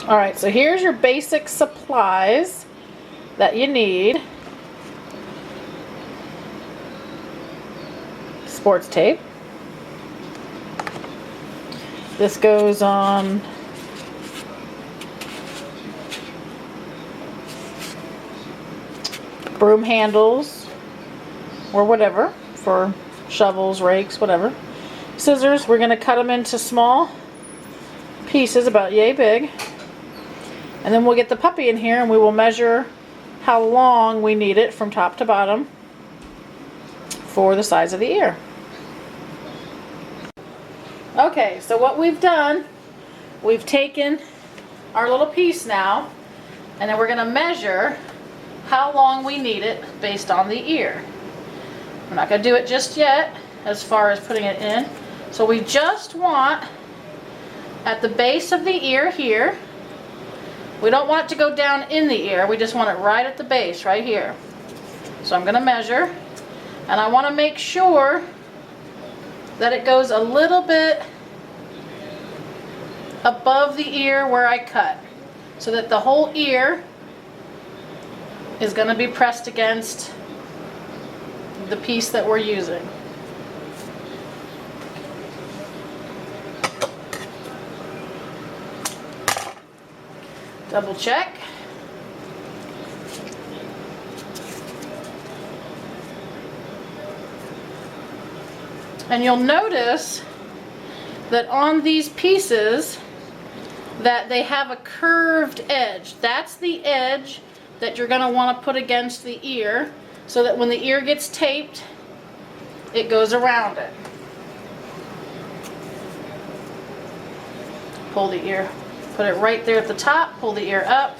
Alright, so here's your basic supplies that you need. Sports tape. This goes on broom handles or whatever, for shovels, rakes, whatever. Scissors, we're going to cut them into small pieces about yay big. And then we'll get the puppy in here and we will measure how long we need it from top to bottom for the size of the ear. Okay, so what we've done, we've taken our little piece now, and then we're going to measure how long we need it based on the ear. We're not going to do it just yet as far as putting it in. So we just want at the base of the ear here. We don't want it to go down in the ear, we just want it right at the base, right here. So I'm going to measure, and I want to make sure that it goes a little bit above the ear where I cut, so that the whole ear is going to be pressed against the piece that we're using. Double check. And you'll notice that on these pieces that they have a curved edge. That's the edge that you're going to want to put against the ear, so that when the ear gets taped, it goes around it. Pull the ear. Put it right there at the top, pull the ear up,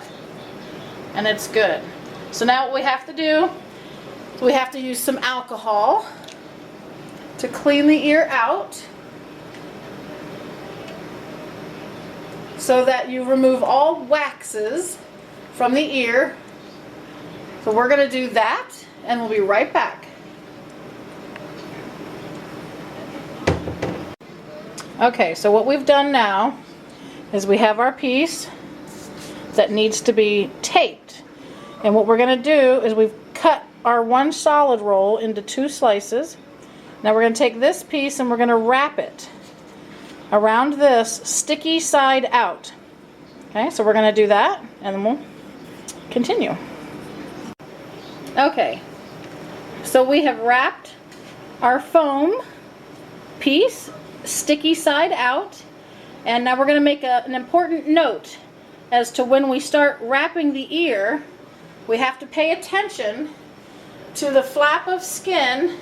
and it's good. So now what we have to do, we have to use some alcohol to clean the ear out, so that you remove all waxes from the ear. So we're going to do that, and we'll be right back. Okay, so what we've done now is we have our piece that needs to be taped, and what we're going to do is we've cut our one solid roll into 2 slices. Now we're going to take this piece and we're going to wrap it around this sticky side out. Okay, so we're going to do that and then we'll continue. Okay, so we have wrapped our foam piece sticky side out. And now we're going to make an important note as to when we start wrapping the ear. We have to pay attention to the flap of skin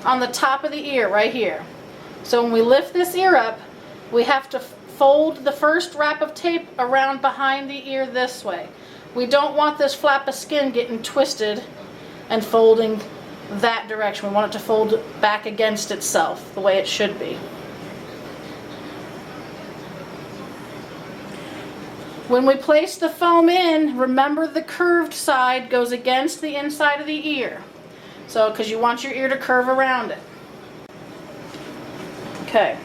on the top of the ear right here. So when we lift this ear up, we have to fold the first wrap of tape around behind the ear this way. We don't want this flap of skin getting twisted and folding that direction. We want it to fold back against itself the way it should be. When we place the foam in, remember the curved side goes against the inside of the ear. So, because you want your ear to curve around it. Okay.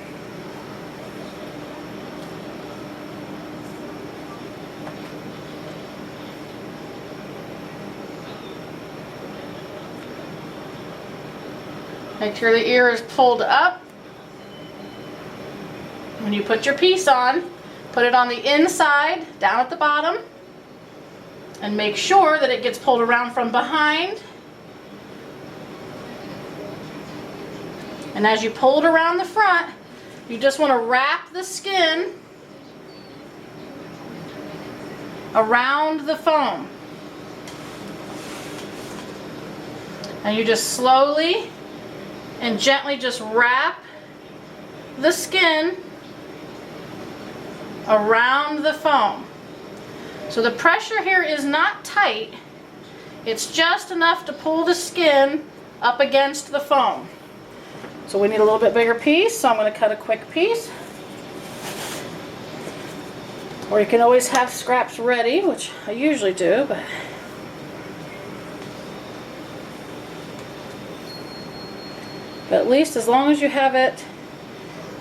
Make sure the ear is pulled up. When you put your piece on, put it on the inside, down at the bottom, and make sure that it gets pulled around from behind. And as you pull it around the front, you just want to wrap the skin around the foam. And you just slowly and gently just wrap the skin around the foam. So the pressure here is not tight, it's just enough to pull the skin up against the foam. So we need a little bit bigger piece, so I'm going to cut a quick piece. Or you can always have scraps ready, which I usually do, but at least as long as you have it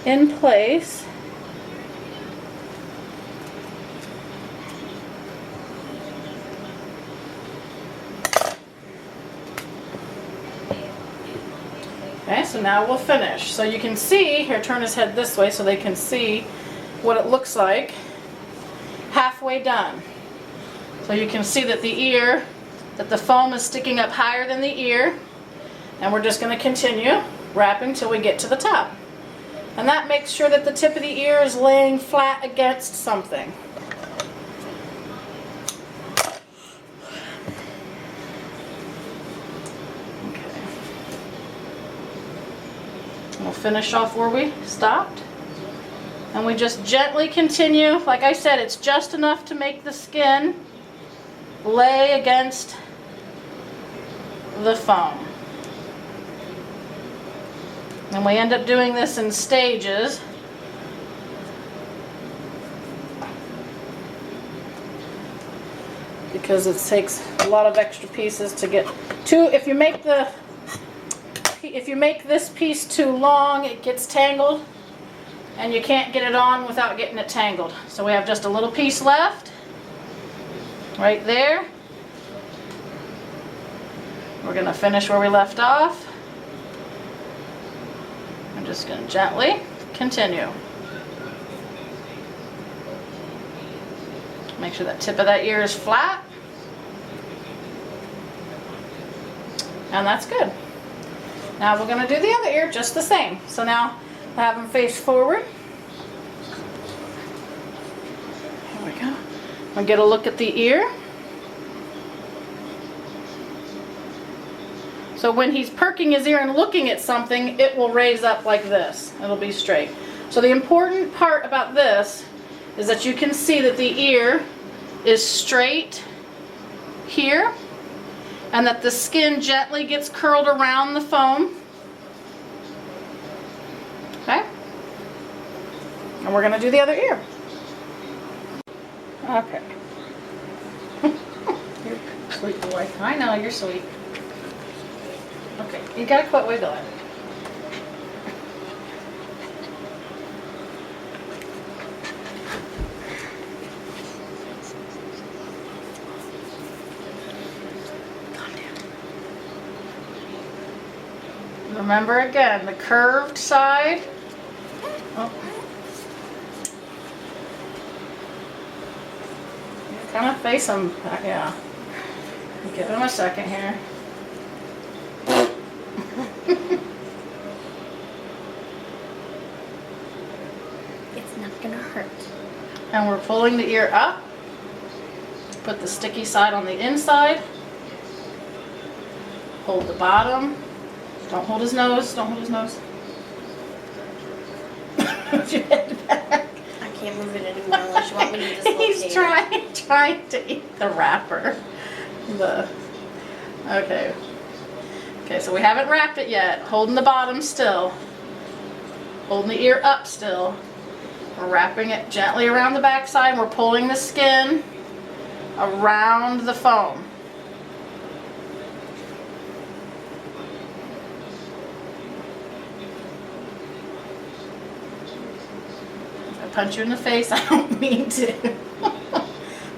in place. Okay, so now we'll finish. So you can see, here, turn his head this way so they can see what it looks like. Halfway done. So you can see that that the foam is sticking up higher than the ear. And we're just going to continue wrapping till we get to the top. And that makes sure that the tip of the ear is laying flat against something. Okay. We'll finish off where we stopped. And we just gently continue. Like I said, it's just enough to make the skin lay against the foam. And we end up doing this in stages. Because it takes a lot of extra pieces to get to. If you make this piece too long, it gets tangled and you can't get it on without getting it tangled. So we have just a little piece left right there. We're going to finish where we left off. I'm just going to gently continue. Make sure that tip of that ear is flat. And that's good. Now we're going to do the other ear just the same. So now I have them face forward. Here we go. I'll get a look at the ear. So when he's perking his ear and looking at something, it will raise up like this. It'll be straight. So the important part about this is that you can see that the ear is straight here and that the skin gently gets curled around the foam. Okay? And we're going to do the other ear. Okay. You're a sweet boy. I know, you're sweet. Okay, you gotta quit wiggling. Calm down. Remember again, the curved side. Oh. You kind of face them, yeah. Give him a second here. It's not gonna hurt. And we're pulling the ear up. Put the sticky side on the inside. Hold the bottom. Don't hold his nose. Don't hold his nose. Put your head back. I can't move it anymore unless you want me to dislocate He's trying to eat the wrapper. Okay. Okay, so we haven't wrapped it yet. Holding the bottom still. Holding the ear up still. We're wrapping it gently around the back side. We're pulling the skin around the foam. If I punch you in the face, I don't mean to.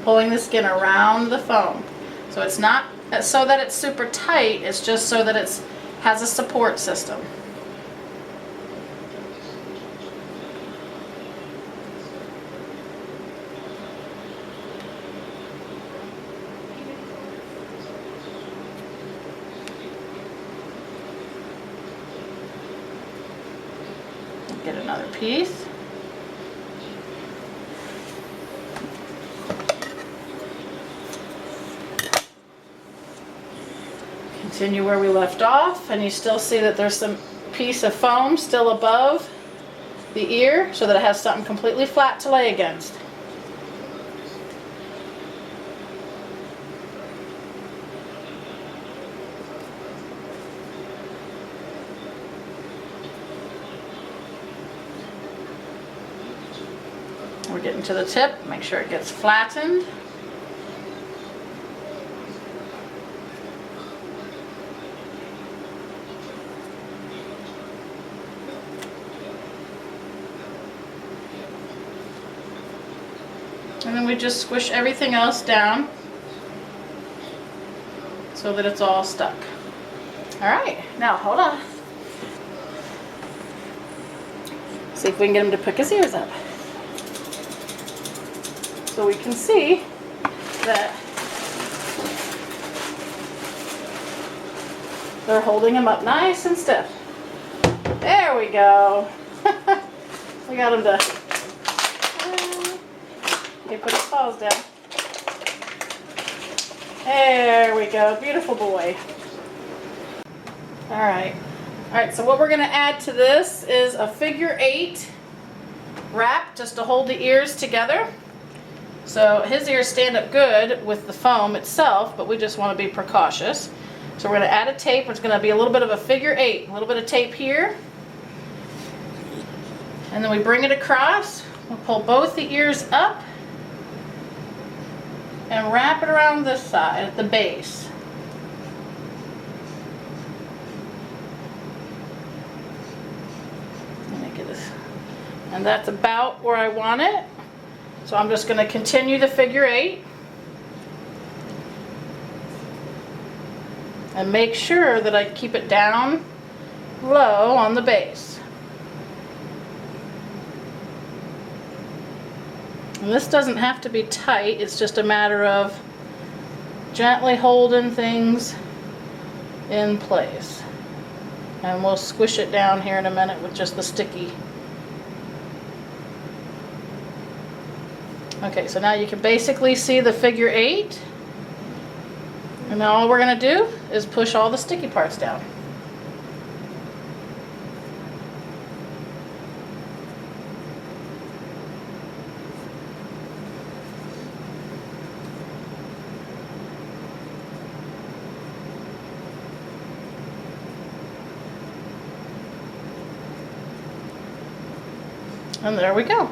Pulling the skin around the foam. So it's not so that it's super tight, it's just so that it has a support system. Get another piece. Continue where we left off, and you still see that there's some piece of foam still above the ear so that it has something completely flat to lay against. We're getting to the tip, make sure it gets flattened. And then we just squish everything else down so that it's all stuck. All right, now hold on. See if we can get him to pick his ears up. So we can see that they're holding him up nice and stiff. There we go. We got him to, okay, put his paws down. There we go, beautiful boy. All right, so what we're gonna add to this is a figure 8 wrap just to hold the ears together. So his ears stand up good with the foam itself, but we just wanna be precautious. So we're gonna add a tape, it's gonna be a little bit of a figure 8, a little bit of tape here. And then we bring it across, we'll pull both the ears up and wrap it around this side at the base. And that's about where I want it. So I'm just going to continue the figure 8. And make sure that I keep it down low on the base. And this doesn't have to be tight, it's just a matter of gently holding things in place. And we'll squish it down here in a minute with just the sticky. Okay, so now you can basically see the figure 8. And now all we're going to do is push all the sticky parts down. And there we go.